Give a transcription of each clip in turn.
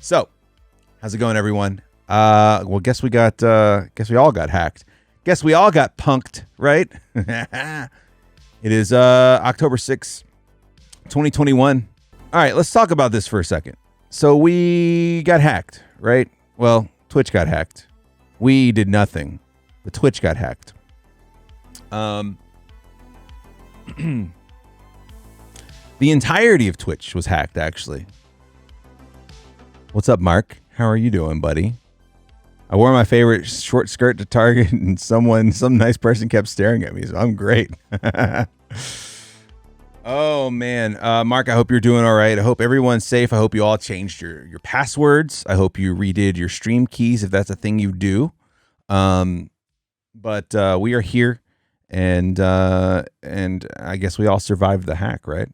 So, how's it going, everyone? Well, guess we all got hacked. Guess we all got punked, right? It is October 6th, 2021. All right, let's talk about this for a second. So we got hacked, right? Well, Twitch got hacked. We did nothing, but Twitch got hacked. The entirety of Twitch was hacked, actually. What's up, Mark? How are you doing, buddy? I wore my favorite short skirt to Target, and some nice person kept staring at me, so I'm great. Oh, man. Mark, I hope you're doing all right. I hope everyone's safe. I hope you all changed your passwords. I hope you redid your stream keys, if that's a thing you do. But we are here, and I guess we all survived the hack, right?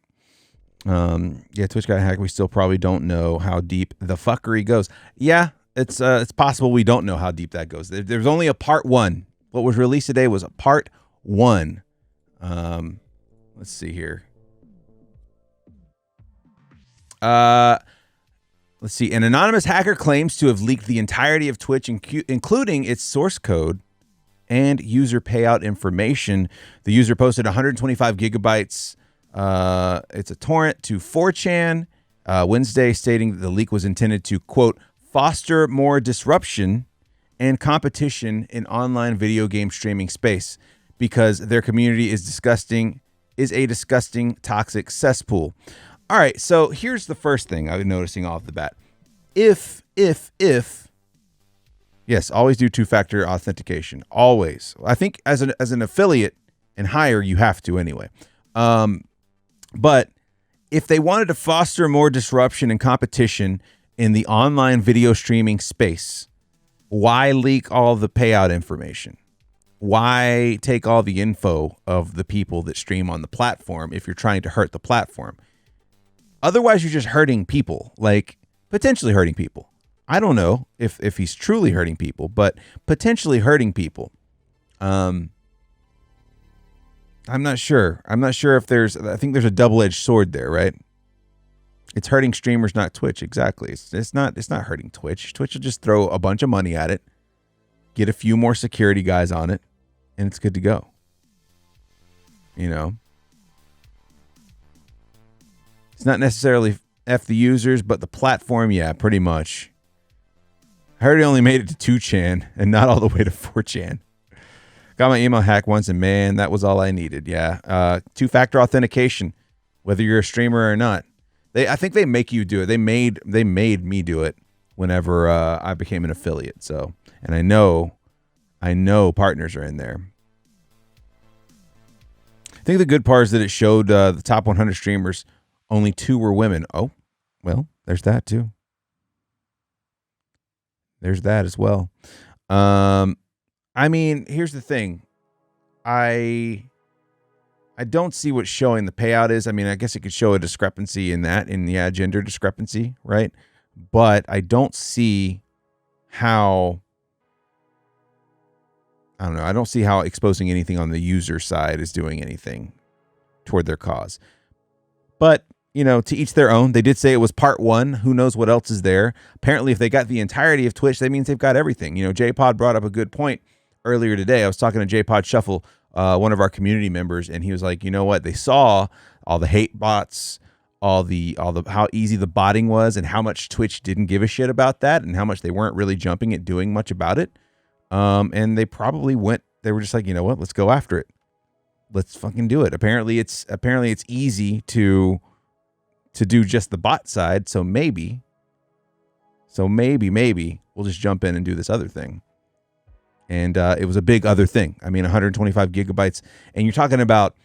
Yeah, Twitch got hacked. We still probably don't know how deep the fuckery goes. Yeah, it's possible we don't know how deep that goes. There's only a part one. What was released today was a part one. Let's see here. Let's see. An anonymous hacker claims to have leaked the entirety of Twitch, including its source code and user payout information. The user posted 125 gigabytes. It's a torrent to 4chan Wednesday, stating that the leak was intended to, quote, foster more disruption and competition in online video game streaming space because their community is a disgusting, toxic cesspool. All right, so here's the first thing I've been noticing off the bat. If, yes, always do two-factor authentication. Always. I think as an affiliate and higher, you have to anyway. But if they wanted to foster more disruption and competition in the online video streaming space, why leak all the payout information? Why take all the info of the people that stream on the platform if you're trying to hurt the platform? Otherwise, you're just hurting people, like potentially hurting people. I don't know if he's truly hurting people, but potentially hurting people. I'm not sure. I'm not sure if I think there's a double-edged sword there, right? It's hurting streamers, not Twitch. Exactly. It's not hurting Twitch. Twitch will just throw a bunch of money at it, get a few more security guys on it, and it's good to go. You know? It's not necessarily F the users, but the platform, yeah, pretty much. I heard it only made it to 2chan and not all the way to 4chan. Got my email hacked once, and man, that was all I needed. Yeah, two-factor authentication, whether you're a streamer or not. I think they make you do it. They made me do it whenever I became an affiliate. So, and I know partners are in there. I think the good part is that it showed the top 100 streamers. Only 2 were women. Oh, well, there's that too. There's that as well. I mean, here's the thing. I don't see what showing the payout is. I mean, I guess it could show a discrepancy in gender discrepancy, right? But I don't see how, I don't know. I don't see how exposing anything on the user side is doing anything toward their cause. But, you know, to each their own. They did say it was part one. Who knows what else is there? Apparently, if they got the entirety of Twitch, that means they've got everything. You know, JPod brought up a good point earlier today. I was talking to JPod Shuffle, one of our community members, and he was like, you know what? They saw all the hate bots, all the how easy the botting was, and how much Twitch didn't give a shit about that, and how much they weren't really jumping at doing much about it. And they probably they were just like, you know what? Let's go after it. Let's fucking do it. Apparently it's easy to do just the bot side. So maybe we'll just jump in and do this other thing. And it was a big other thing. I mean, 125 gigabytes, and you're talking about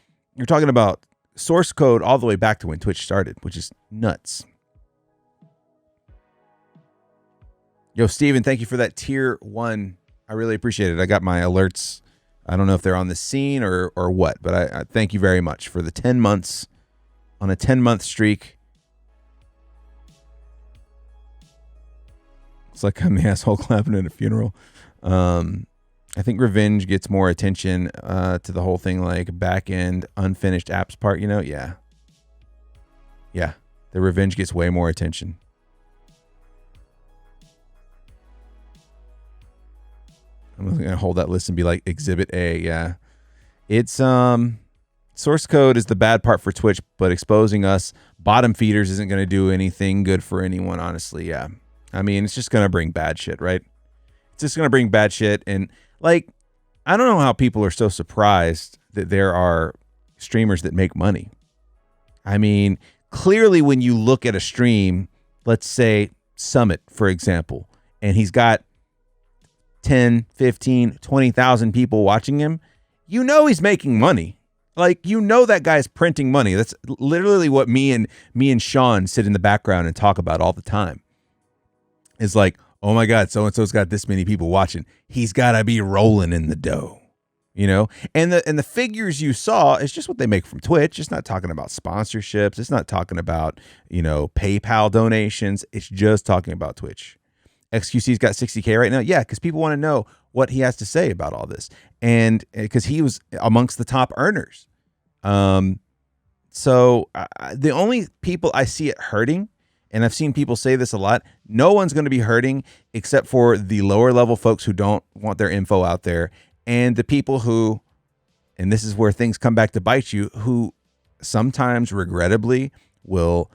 source code all the way back to when Twitch started, which is nuts. Yo, Steven, thank you for that tier 1. I really appreciate it. I got my alerts. I don't know if they're on the scene or what, but I thank you very much for the 10 months on a 10-month streak. It's like I'm the asshole clapping at a funeral. I think Revenge gets more attention to the whole thing, like back end unfinished apps part, you know? Yeah. The Revenge gets way more attention. I'm going to hold that list and be like Exhibit A. Yeah. It's source code is the bad part for Twitch, but exposing us bottom feeders isn't going to do anything good for anyone, honestly. Yeah. I mean, it's just going to bring bad shit, right? It's just going to bring bad shit. And like, I don't know how people are so surprised that there are streamers that make money. I mean, clearly when you look at a stream, let's say Summit, for example, and he's got 10, 15, 20,000 people watching him, you know he's making money. Like, you know that guy's printing money. That's literally what me and Sean sit in the background and talk about all the time. It's like, oh my God, so-and-so's got this many people watching. He's got to be rolling in the dough, you know? And the figures you saw is just what they make from Twitch. It's not talking about sponsorships. It's not talking about, you know, PayPal donations. It's just talking about Twitch. XQC's got 60K right now. Yeah, because people want to know what he has to say about all this. And because he was amongst the top earners. So the only people I see it hurting, and I've seen people say this a lot, no one's going to be hurting except for the lower level folks who don't want their info out there, and the people who, and this is where things come back to bite you, who sometimes regrettably will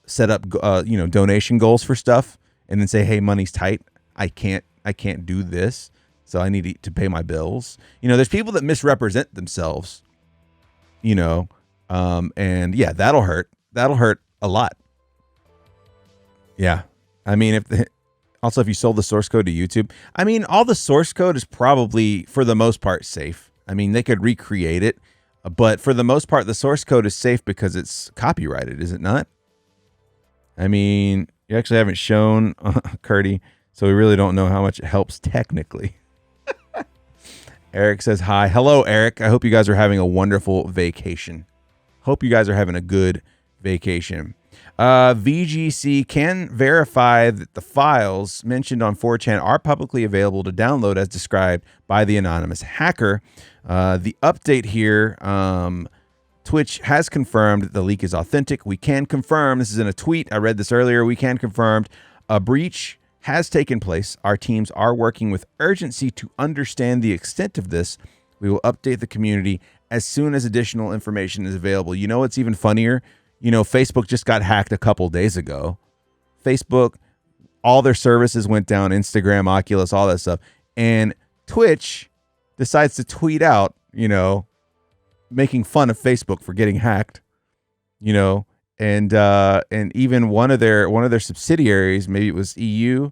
set up donation goals for stuff and then say, hey, money's tight. I can't do this, so I need to pay my bills. You know, there's people that misrepresent themselves, you know, and yeah, that'll hurt. That'll hurt a lot. Yeah. I mean, if you sold the source code to YouTube, I mean, all the source code is probably, for the most part, safe. I mean, they could recreate it, but for the most part, the source code is safe because it's copyrighted, is it not? I mean, you actually haven't shown Curdy, so we really don't know how much it helps technically. Eric says hi. Hello, Eric. I hope you guys are having a wonderful vacation. Hope you guys are having a good vacation. VGC can verify that the files mentioned on 4chan are publicly available to download as described by the anonymous hacker. The update here, Twitch has confirmed that the leak is authentic. We can confirm, this is in a tweet, I read this earlier, we can confirm a breach has taken place. Our teams are working with urgency to understand the extent of this. We will update the community as soon as additional information is available. You know what's even funnier? You know, Facebook just got hacked a couple days ago. Facebook, all their services went down, Instagram, Oculus, all that stuff. And Twitch decides to tweet out, you know, making fun of Facebook for getting hacked, you know, and even one of their subsidiaries, maybe it was EU,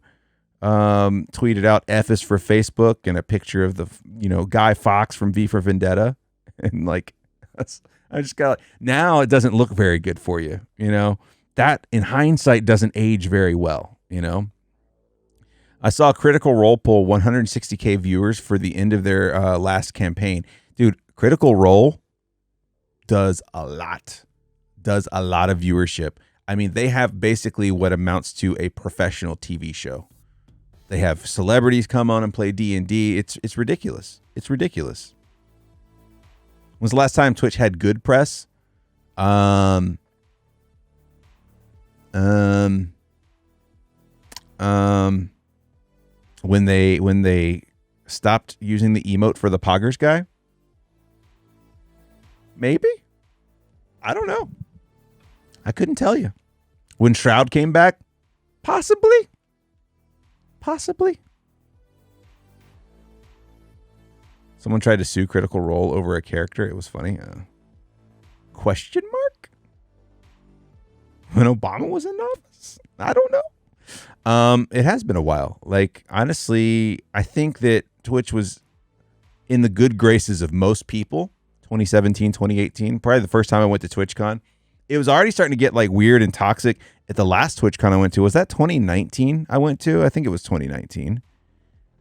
tweeted out F is for Facebook and a picture of the, you know, Guy Fawkes from V for Vendetta. And like, I just got, now it doesn't look very good for you. You know, that in hindsight doesn't age very well, you know. I saw Critical Role pull 160K viewers for the end of their last campaign. Dude, Critical Role does a lot of viewership. I mean, they have basically what amounts to a professional TV show. They have celebrities come on and play D&D. It's ridiculous. It's ridiculous. When's the last time Twitch had good press? When they stopped using the emote for the Poggers guy? Maybe? I don't know. I couldn't tell you. When Shroud came back? Possibly. Someone tried to sue Critical Role over a character. It was funny. Question mark? When Obama was in office? I don't know. It has been a while. Like, honestly, I think that Twitch was in the good graces of most people. 2017, 2018, probably the first time I went to TwitchCon. It was already starting to get like weird and toxic at the last TwitchCon I went to. Was that 2019 I went to? I think it was 2019.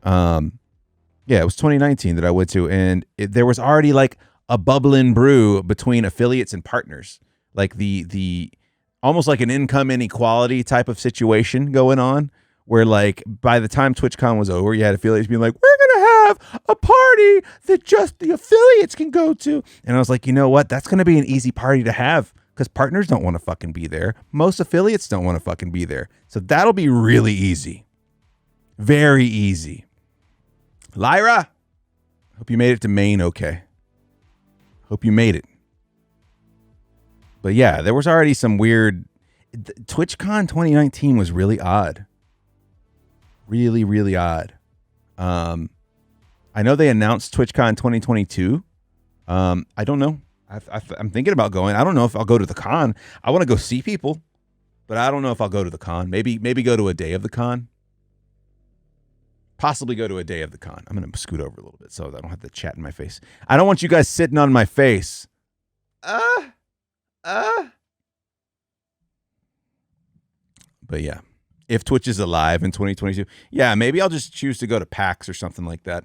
Yeah, it was 2019 that I went to. And there was already like a bubbling brew between affiliates and partners. Like the almost like an income inequality type of situation going on, where like by the time TwitchCon was over, you had affiliates being like, we're going to have a party that just the affiliates can go to. And I was like, you know what? That's going to be an easy party to have because partners don't want to fucking be there. Most affiliates don't want to fucking be there. So that'll be really easy. Very easy. Lyra, hope you made it to Maine okay. Hope you made it. But yeah, there was already some weird... TwitchCon 2019 was really odd. Really, really odd. I know they announced TwitchCon 2022. I don't know. I'm thinking about going. I don't know if I'll go to the con. I want to go see people, but I don't know if I'll go to the con. Maybe go to a day of the con. Possibly go to a day of the con. I'm going to scoot over a little bit so I don't have the chat in my face. I don't want you guys sitting on my face. But yeah, if Twitch is alive in 2022, yeah, maybe I'll just choose to go to PAX or something like that.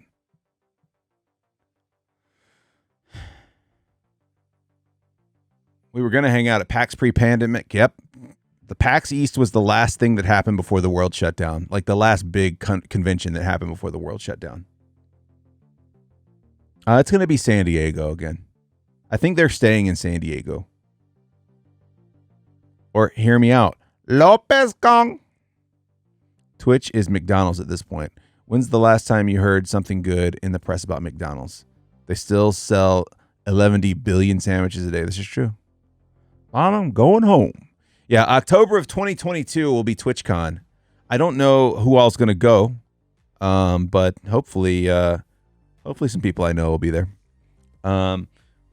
We were going to hang out at PAX pre-pandemic. Yep. The PAX East was the last thing that happened before the world shut down. Like the last big convention that happened before the world shut down. It's going to be San Diego again. I think they're staying in San Diego. Or hear me out. Lopez Kong. Twitch is McDonald's at this point. When's the last time you heard something good in the press about McDonald's? They still sell 11 billion sandwiches a day. This is true. I'm going home. Yeah, October of 2022 will be TwitchCon. I don't know who all's going to go, but hopefully some people I know will be there. But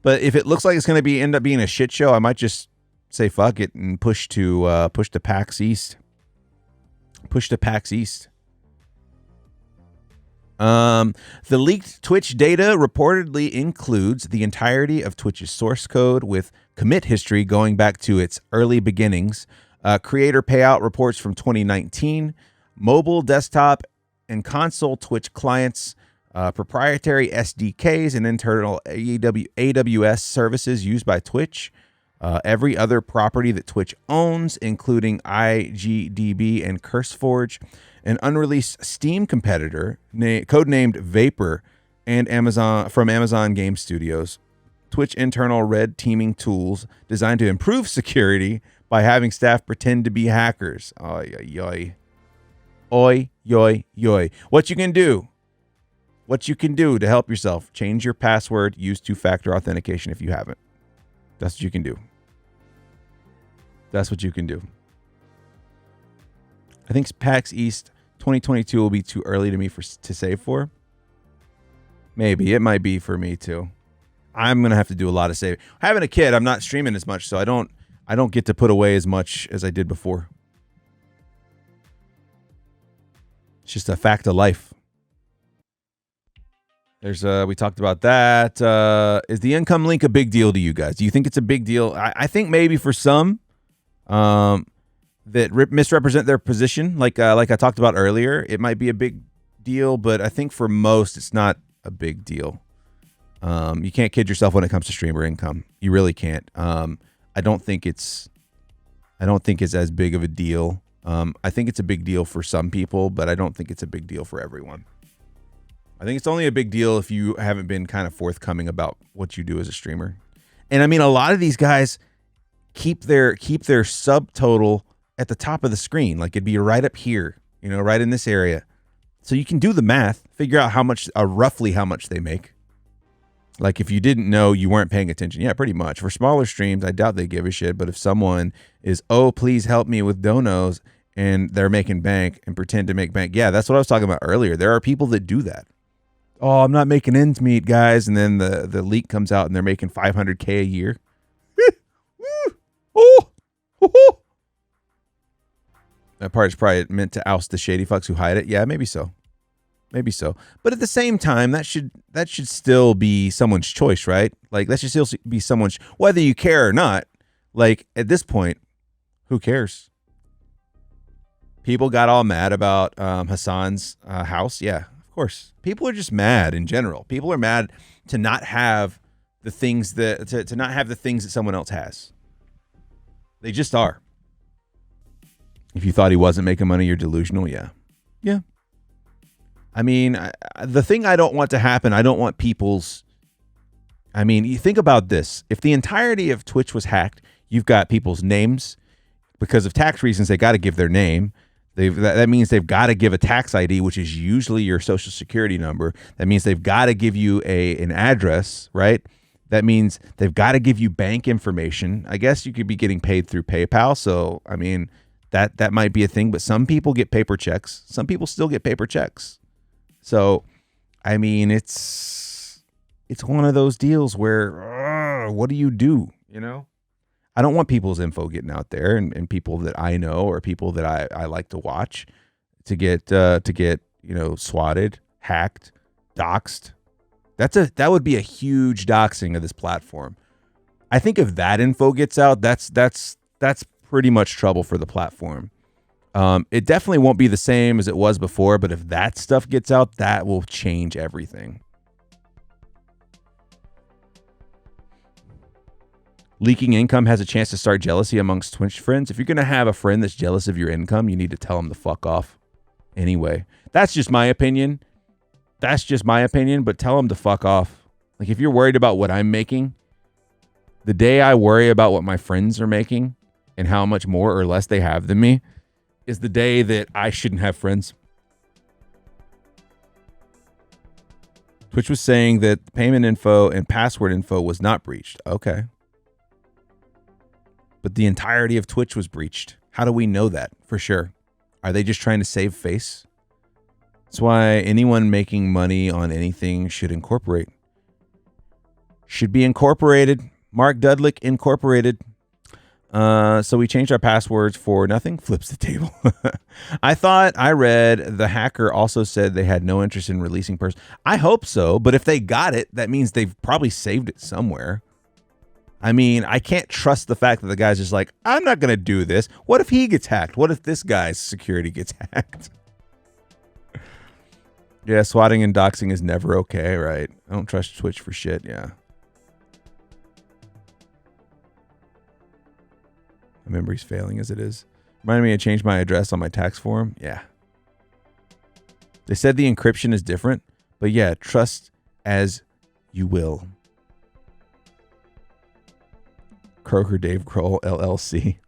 if it looks like it's going to end up being a shit show, I might just say fuck it and push to PAX East. Push to PAX East. The leaked Twitch data reportedly includes the entirety of Twitch's source code with commit history going back to its early beginnings, creator payout reports from 2019, mobile, desktop, and console Twitch clients, proprietary SDKs and internal AWS services used by Twitch, every other property that Twitch owns, including IGDB and CurseForge, an unreleased Steam competitor codenamed Vapor, and Amazon Game Studios. Twitch internal red teaming tools designed to improve security by having staff pretend to be hackers. Oy, oy, oy. Oy, yoy, yoy. What you can do to help yourself, change your password, use two-factor authentication if you haven't. That's what you can do. That's what you can do. I think PAX East 2022 will be too early to save for. Maybe. It might be for me too. I'm going to have to do a lot of saving. Having a kid, I'm not streaming as much, so I don't get to put away as much as I did before. It's just a fact of life. We talked about that. Is the income link a big deal to you guys? Do you think it's a big deal? I think maybe for some that misrepresent their position, like I talked about earlier, it might be a big deal, but I think for most it's not a big deal. You can't kid yourself when it comes to streamer income. You really can't. I don't think it's as big of a deal. I think it's a big deal for some people, but I don't think it's a big deal for everyone. I think it's only a big deal if you haven't been kind of forthcoming about what you do as a streamer. And I mean, a lot of these guys keep their subtotal at the top of the screen. Like it'd be right up here, right in this area. So you can do the math, figure out roughly how much they make. Like if you didn't know, you weren't paying attention. Yeah, pretty much. For smaller streams, I doubt they give a shit. But if someone is, oh, please help me with donos, and they're making bank and pretend to make bank. Yeah, that's what I was talking about earlier. There are people that do that. Oh, I'm not making ends meet, guys. And then the leak comes out and they're making $500K a year. That part is probably meant to oust the shady fucks who hide it. Yeah, maybe so. Maybe so. But at the same time, that should still be someone's choice, right? Like that should still be someone's, whether you care or not. Like at this point, who cares? People got all mad about Hassan's house. Yeah, of course. People are just mad in general. People are mad to not have the things to not have the things that someone else has. They just are. If you thought he wasn't making money, you're delusional. Yeah. Yeah. I mean, the thing I don't want to happen, I don't want people's... I mean, you think about this. If the entirety of Twitch was hacked, you've got people's names. Because of tax reasons, they got to give their name. That means they've got to give a tax ID, which is usually your social security number. That means they've got to give you an address, right? That means they've got to give you bank information. I guess you could be getting paid through PayPal. So, I mean, that might be a thing, but some people get paper checks. Some people still get paper checks. So, I mean, it's one of those deals where, what do you do? You know, I don't want people's info getting out there, and people that I know or people that I like to watch to get swatted, hacked, doxxed. That would be a huge doxing of this platform. I think if that info gets out, that's pretty much trouble for the platform. It definitely won't be the same as it was before, but if that stuff gets out, that will change everything. Leaking income has a chance to start jealousy amongst Twitch friends. If you're going to have a friend that's jealous of your income, you need to tell them to fuck off. Anyway, that's just my opinion. But tell them to fuck off. Like, if you're worried about what I'm making, the day I worry about what my friends are making and how much more or less they have than me is the day that I shouldn't have friends. Twitch was saying that payment info and password info was not breached. Okay. But the entirety of Twitch was breached. How do we know that for sure? Are they just trying to save face? That's why anyone making money on anything should incorporate. Should be incorporated. Mark Dudlick Incorporated. So we changed our passwords for nothing. Flips the table. I read the hacker also said they had no interest in releasing person. I hope so, but if they got it, that means they've probably saved it somewhere. I mean, I can't trust the fact that the guy's just like, I'm not going to do this. What if he gets hacked? What if this guy's security gets hacked? Yeah, swatting and doxing is never okay, right? I don't trust Twitch for shit, yeah. My memory's failing as it is. Reminded me to change my address on my tax form. Yeah. They said the encryption is different, but yeah, trust as you will. Kroger Dave Grohl LLC.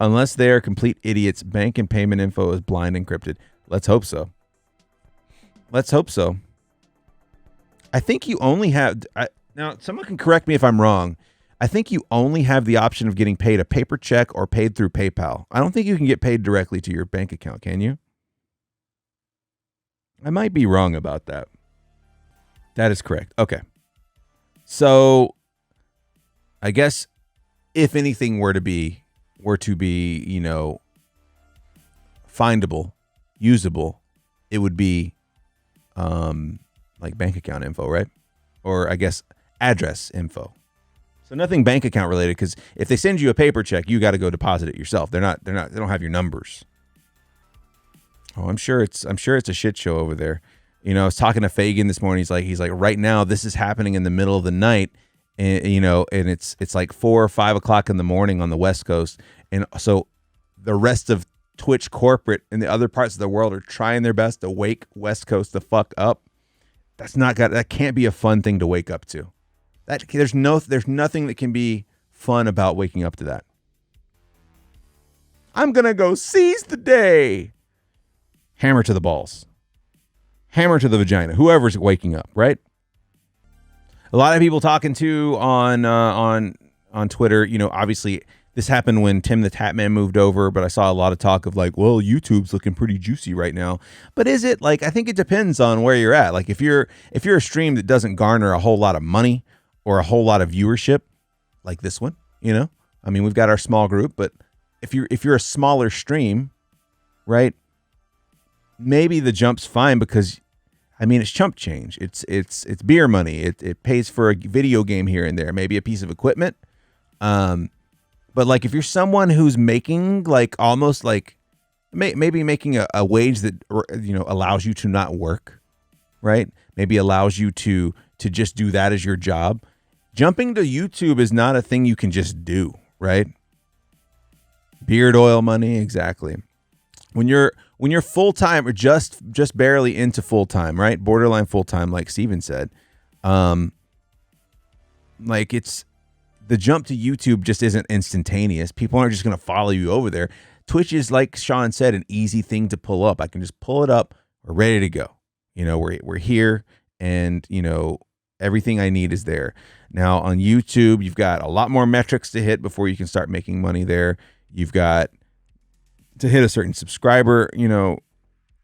Unless they are complete idiots, bank and payment info is blind encrypted. Let's hope so. Let's hope so. I think you only have... now, someone can correct me if I'm wrong. I think you only have the option of getting paid a paper check or paid through PayPal. I don't think you can get paid directly to your bank account, can you? I might be wrong about that. That is correct. Okay. So, I guess if anything were to be, you know, findable, usable, it would be like bank account info, right? Or I guess address info. So nothing bank account related, because if they send you a paper check, you got to go deposit it yourself. They don't have your numbers. Oh, I'm sure it's a shit show over there. You know, I was talking to Fagan this morning. He's like, right now this is happening in the middle of the night, and you know, and it's like 4 or 5 o'clock in the morning on the West Coast, and so the rest of Twitch corporate in the other parts of the world are trying their best to wake West Coast the fuck up. That can't be a fun thing to wake up to. There's nothing that can be fun about waking up to that. I'm gonna go seize the day. Hammer to the balls. Hammer to the vagina. Whoever's waking up, right? A lot of people talking to on Twitter. You know, obviously this happened when Tim the Tatman moved over, but I saw a lot of talk of like, well, YouTube's looking pretty juicy right now. But is it? Like, I think it depends on where you're at. Like, if you're a stream that doesn't garner a whole lot of money or a whole lot of viewership, like this one, you know, I mean, we've got our small group, but if you're a smaller stream, right? Maybe the jump's fine because, I mean, it's chump change. It's beer money. It pays for a video game here and there, maybe a piece of equipment. But like if you're someone who's making like almost like maybe making a wage that, you know, allows you to not work, right? Maybe allows you to just do that as your job. Jumping to YouTube is not a thing you can just do, right? Beard oil money, exactly. When you're full-time or just barely into full-time, right? Borderline full-time, like Steven said. Like the jump to YouTube just isn't instantaneous. People aren't just going to follow you over there. Twitch is, like Sean said, an easy thing to pull up. I can just pull it up. We're ready to go. We're here, and everything I need is there. Now on YouTube, you've got a lot more metrics to hit before you can start making money there. You've got to hit a certain subscriber,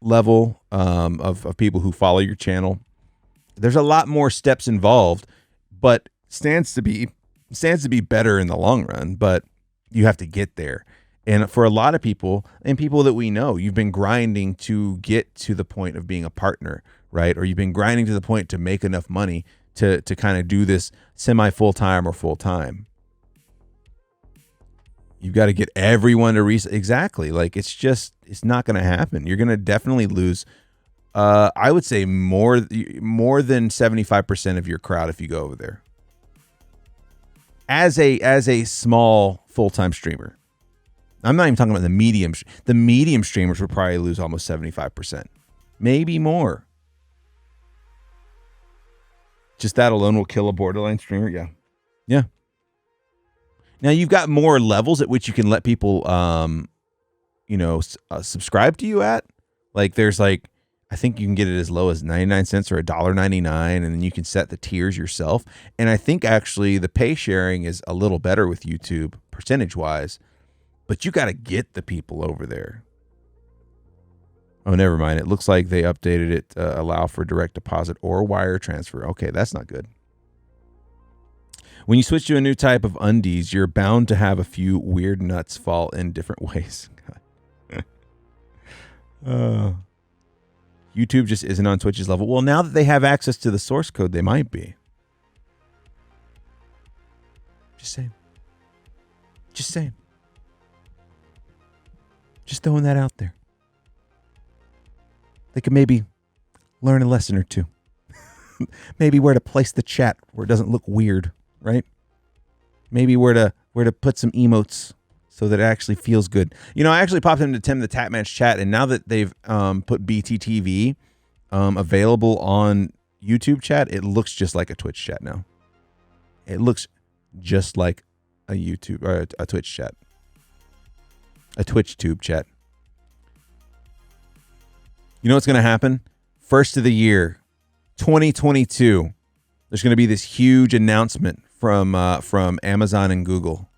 level of people who follow your channel. There's a lot more steps involved, but stands to be better in the long run, but you have to get there. And for a lot of people, and people that we know, you've been grinding to get to the point of being a partner, right? Or you've been grinding to the point to make enough money to kind of do this semi-full-time or full-time. You've got to get everyone to exactly. Like, it's not going to happen. You're going to definitely lose, I would say more than 75% of your crowd if you go over there. As a small full-time streamer. I'm not even talking about the medium. The medium streamers would probably lose almost 75%, maybe more. Just that alone will kill a borderline streamer. Yeah. Now you've got more levels at which you can let people, subscribe to you at. Like there's I think you can get it as low as 99 cents or $1.99, and then you can set the tiers yourself. And I think actually the pay sharing is a little better with YouTube percentage wise. But you got to get the people over there. Oh, never mind. It looks like they updated it to allow for direct deposit or wire transfer. Okay, that's not good. When you switch to a new type of undies, you're bound to have a few weird nuts fall in different ways. YouTube just isn't on Twitch's level. Well, now that they have access to the source code, they might be. Just saying. Just throwing that out there. They could maybe learn a lesson or two. Maybe where to place the chat where it doesn't look weird, right? Maybe where to put some emotes so that it actually feels good. I actually popped into Tim the Tatman's chat, and now that they've put BTTV available on YouTube chat, it looks just like a Twitch chat now. It looks just like a YouTube or a Twitch chat. A Twitch tube chat. You know what's going to happen? First of the year, 2022. There's going to be this huge announcement from Amazon and Google.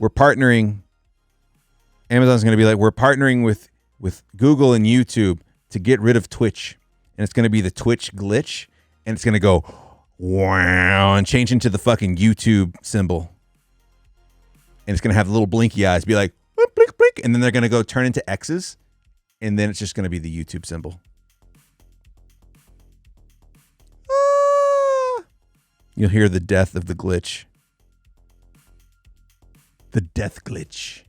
We're partnering. Amazon's going to be like, we're partnering with Google and YouTube to get rid of Twitch, and it's going to be the Twitch glitch, and it's going to go wow and change into the fucking YouTube symbol, and it's going to have little blinky eyes, be like, blink, blink, and then they're going to go turn into X's, and then it's just going to be the YouTube symbol. You'll hear the death of the glitch. The death glitch.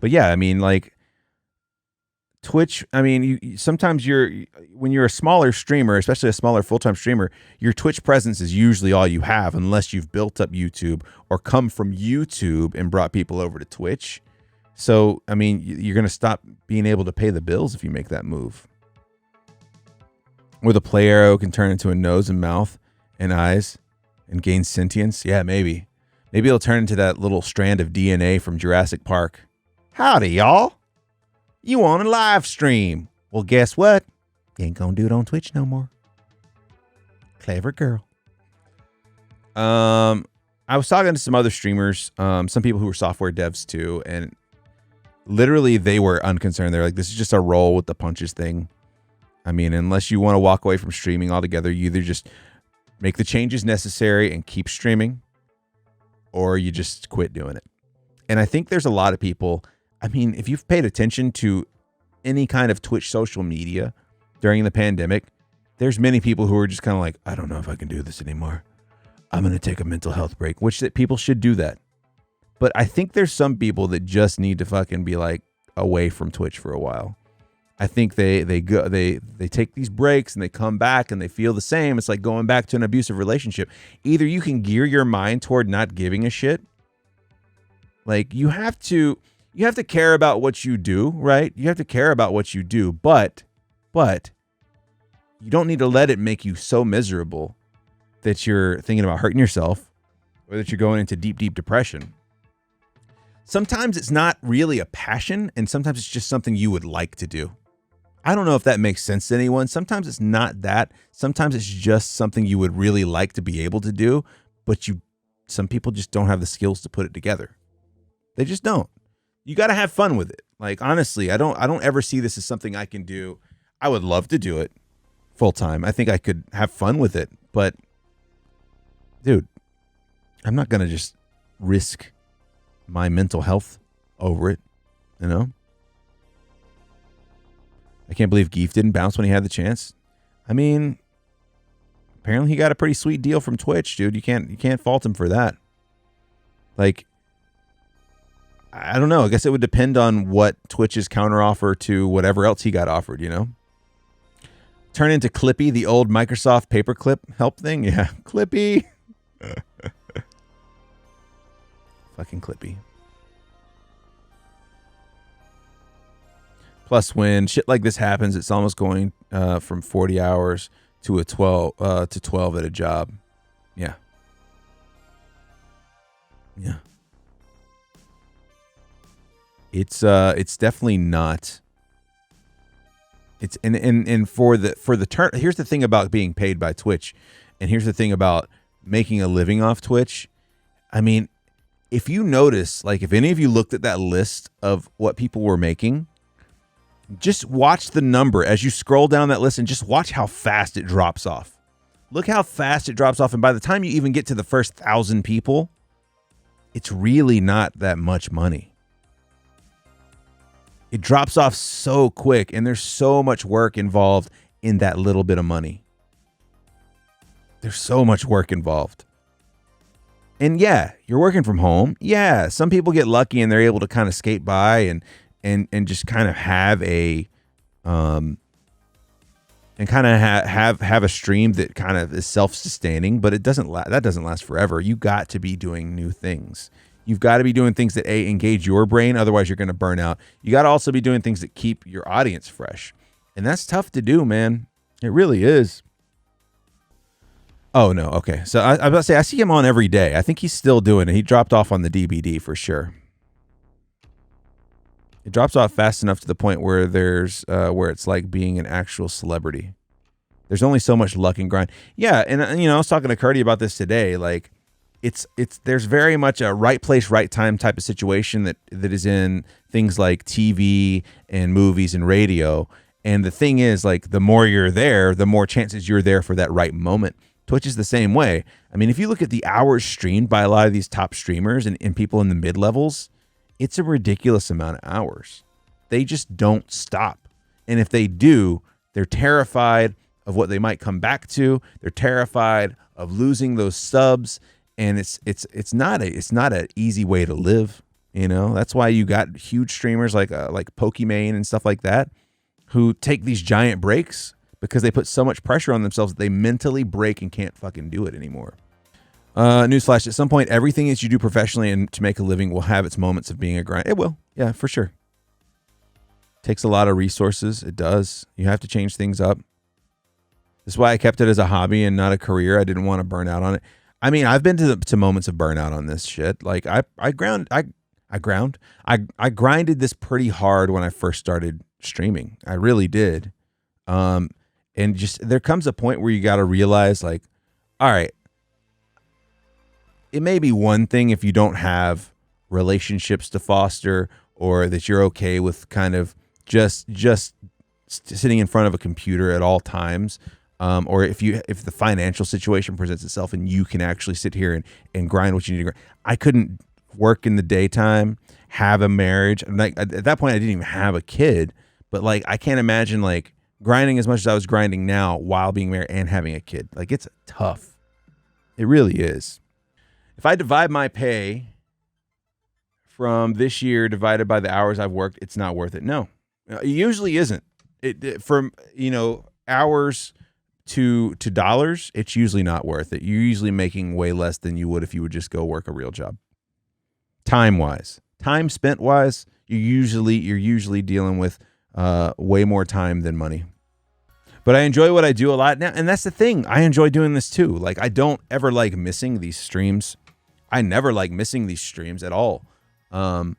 But yeah, I mean, like Twitch, I mean, sometimes when you're a smaller streamer, especially a smaller full-time streamer, your Twitch presence is usually all you have unless you've built up YouTube or come from YouTube and brought people over to Twitch. So, I mean, you're going to stop being able to pay the bills if you make that move. Or the play arrow can turn into a nose and mouth and eyes and gain sentience. Yeah, maybe. Maybe it'll turn into that little strand of DNA from Jurassic Park. Howdy, y'all. You want a live stream? Well, guess what? You ain't gonna do it on Twitch no more. Clever girl. I was talking to some other streamers, some people who were software devs too, and literally they were unconcerned. They're like, this is just a roll with the punches thing. I mean, unless you want to walk away from streaming altogether, you either just make the changes necessary and keep streaming, or you just quit doing it. And I think there's a lot of people, I mean, if you've paid attention to any kind of Twitch social media during the pandemic, there's many people who are just kind of like, I don't know if I can do this anymore. I'm going to take a mental health break, which that people should do that. But I think there's some people that just need to fucking be like away from Twitch for a while. I think they take these breaks and they come back and they feel the same. It's like going back to an abusive relationship. Either you can gear your mind toward not giving a shit. Like you have to care about what you do, right? You have to care about what you do, but you don't need to let it make you so miserable that you're thinking about hurting yourself or that you're going into deep, deep depression. Sometimes it's not really a passion, and sometimes it's just something you would like to do. I don't know if that makes sense to anyone. Sometimes it's not that. Sometimes it's just something you would really like to be able to do, but some people just don't have the skills to put it together. They just don't. You got to have fun with it. Like, honestly, I don't ever see this as something I can do. I would love to do it full time. I think I could have fun with it, but dude, I'm not going to just risk my mental health over it, you know? I can't believe Geef didn't bounce when he had the chance. I mean, apparently he got a pretty sweet deal from Twitch, dude. You can't fault him for that. Like, I don't know. I guess it would depend on what Twitch's counteroffer to whatever else he got offered, you know? Turn into Clippy, the old Microsoft paperclip help thing. Yeah, Clippy. Fucking Clippy. Plus, when shit like this happens, it's almost going from 40 hours to 12 at a job. Yeah. Yeah. It's definitely not. It's and for the turn. Here's the thing about being paid by Twitch, and here's the thing about making a living off Twitch. I mean, if you notice, like, if any of you looked at that list of what people were making, just watch the number as you scroll down that list and just watch how fast it drops off. Look how fast it drops off. And by the time you even get to the first 1,000 people, it's really not that much money. It drops off so quick, and there's so much work involved in that little bit of money. There's so much work involved. And yeah, you're working from home. Yeah, some people get lucky and they're able to kind of skate by and just kind of have a and kind of have a stream that kind of is self-sustaining, but it doesn't that doesn't last forever. You got to be doing new things. You've got to be doing things that engage your brain, otherwise you're going to burn out. You got to also be doing things that keep your audience fresh. And that's tough to do, man. It really is. Oh, no. Okay. So I was about to say, I see him on every day. I think he's still doing it. He dropped off on the DBD for sure. It drops off fast enough to the point where there's where it's like being an actual celebrity. There's only so much luck and grind. Yeah, and you know, I was talking to Curdy about this today. Like, there's very much a right place, right time type of situation that is in things like TV and movies and radio. And the thing is, like, the more you're there, the more chances you're there for that right moment. Twitch is the same way. I mean, if you look at the hours streamed by a lot of these top streamers and people in the mid levels, it's a ridiculous amount of hours. They just don't stop. And if they do, they're terrified of what they might come back to. They're terrified of losing those subs. And it's not an easy way to live. You know, that's why you got huge streamers like Pokimane and stuff like that, who take these giant breaks because they put so much pressure on themselves that they mentally break and can't fucking do it anymore. Newsflash, at some point, everything that you do professionally and to make a living will have its moments of being a grind. It will. Yeah, for sure. Takes a lot of resources. It does. You have to change things up. That's why I kept it as a hobby and not a career. I didn't want to burn out on it. I mean, I've been to moments of burnout on this shit. Like I grinded this pretty hard when I first started streaming. I really did. And just there comes a point where you got to realize, like, all right, it may be one thing if you don't have relationships to foster, or that you're okay with kind of just sitting in front of a computer at all times. Or if the financial situation presents itself and you can actually sit here and grind what you need to grind. I couldn't work in the daytime, have a marriage. Like at that point, I didn't even have a kid. But like, I can't imagine like grinding as much as I was grinding now while being married and having a kid. Like, it's tough. It really is. If I divide my pay from this year divided by the hours I've worked, it's not worth it. No, it usually isn't. From hours to dollars, it's usually not worth it. You're usually making way less than you would if you would just go work a real job. Time spent wise, you're usually dealing with way more time than money. But I enjoy what I do a lot now, and that's the thing. I enjoy doing this too. Like, I don't ever like missing these streams. I never like missing these streams at all. I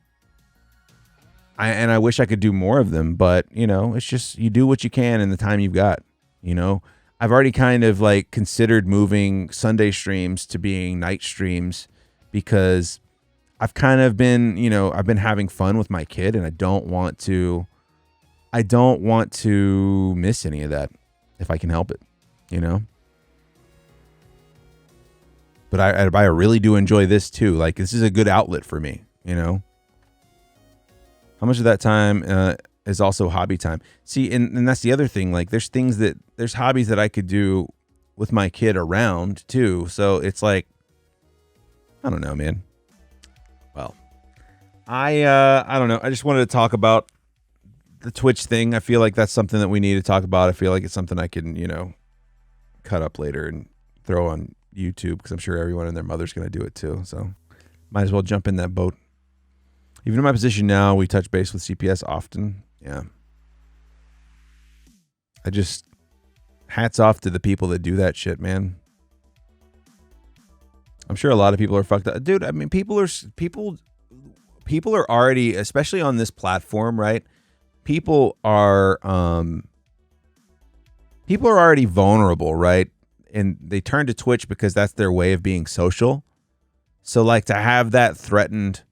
wish I could do more of them, but you know, it's just you do what you can in the time you've got. You know, I've already kind of like considered moving Sunday streams to being night streams because I've kind of been, you know, I've been having fun with my kid, and I don't want to miss any of that if I can help it, you know. But I really do enjoy this too. Like, this is a good outlet for me, you know. How much of that time is also hobby time? See, and that's the other thing. Like, there's hobbies that I could do with my kid around too. So it's like, I don't know, man. Well, I don't know. I just wanted to talk about the Twitch thing. I feel like that's something that we need to talk about. I feel like it's something I can, you know, cut up later and throw on YouTube, because I'm sure everyone and their mother's going to do it too. So might as well jump in that boat. Even in my position now, we touch base with CPS often. Yeah. I just, hats off to the people that do that shit, man. I'm sure a lot of people are fucked up. Dude, I mean, people are already, especially on this platform, right? People are already vulnerable, right? And they turn to Twitch because that's their way of being social. So like, to have that threatened,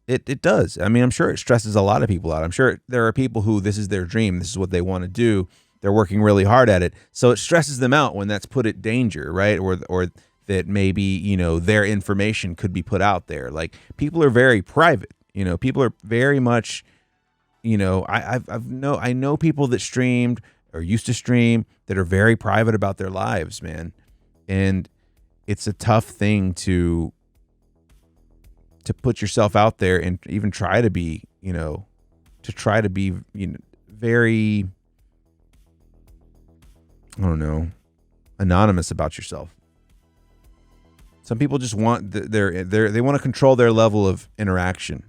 it does. I mean, I'm sure it stresses a lot of people out. I'm sure there are people who this is their dream. This is what they want to do. They're working really hard at it. So it stresses them out when that's put at danger, right? Or that maybe, you know, their information could be put out there. Like, people are very private, you know, people are very much, you know, I know people that streamed or used to stream that are very private about their lives, man. And it's a tough thing to put yourself out there and even try to be, you know, very, I don't know, anonymous about yourself. Some people just want they want to control their level of interaction,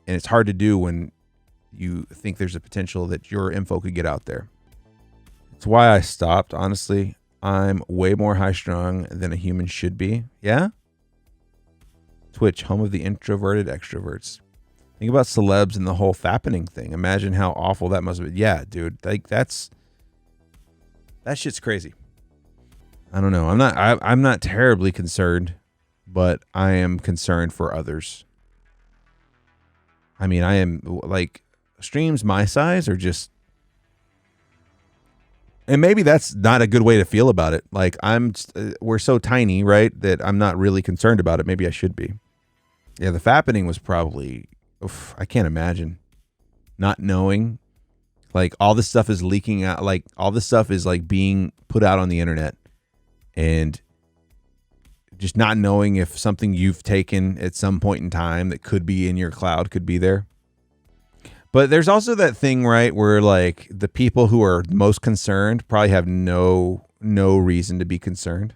and it's hard to do when you think there's a potential that your info could get out there. It's why I stopped, honestly. I'm way more high-strung than a human should be. Yeah? Twitch, home of the introverted extroverts. Think about celebs and the whole fappening thing. Imagine how awful that must have been. Yeah, dude. Like, that shit's crazy. I don't know. I'm not terribly concerned, but I am concerned for others. I mean, I am, like, streams my size are just, and maybe that's not a good way to feel about it. Like, we're so tiny, right, that I'm not really concerned about it. Maybe I should be. Yeah, the fappening was probably, I can't imagine not knowing. Like, all this stuff is leaking out. Like, all this stuff is like being put out on the internet, and just not knowing if something you've taken at some point in time that could be in your cloud could be there. But there's also that thing, right, where like the people who are most concerned probably have no reason to be concerned.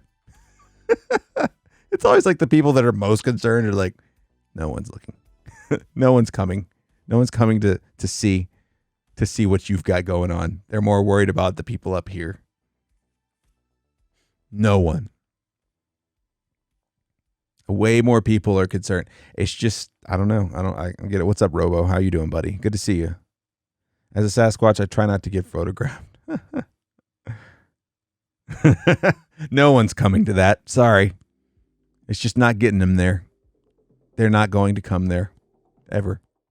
It's always like the people that are most concerned are like, no one's looking. No one's coming. No one's coming to see what you've got going on. They're more worried about the people up here. No one. Way more people are concerned. It's just, I don't know. I get it. What's up, Robo? How you doing, buddy? Good to see you. As a Sasquatch, I try not to get photographed. No one's coming to that. Sorry. It's just not getting them there. They're not going to come there. Ever.